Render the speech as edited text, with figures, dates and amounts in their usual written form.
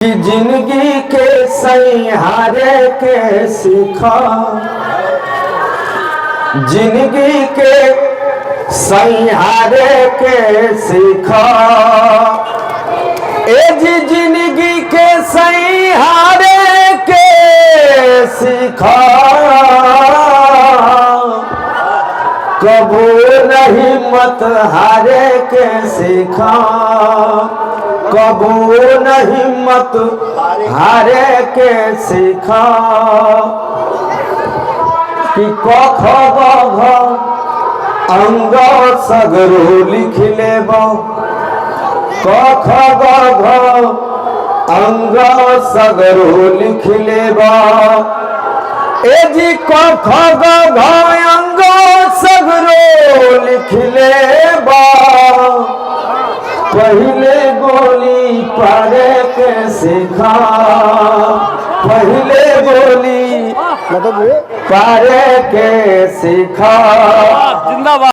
जिंदगी के सहारे के सीखा, जिंदगी के सहारे के सीखा, ए जी जिंदगी के सहारे के सीखा। कबू नहीं मत हारे के सीखा, कबू नहीं मत हारे के सीखा। कि क ख ग घ अंग सगरो लिख लेब, क ख ग घ अंग सगरो लिख लेब। ए जी क ख ग घ अंग सगरो लिख लेब। पहले गोली पारे के सीखा, पहले गोली पारे के सीखा। जिंदाबाद।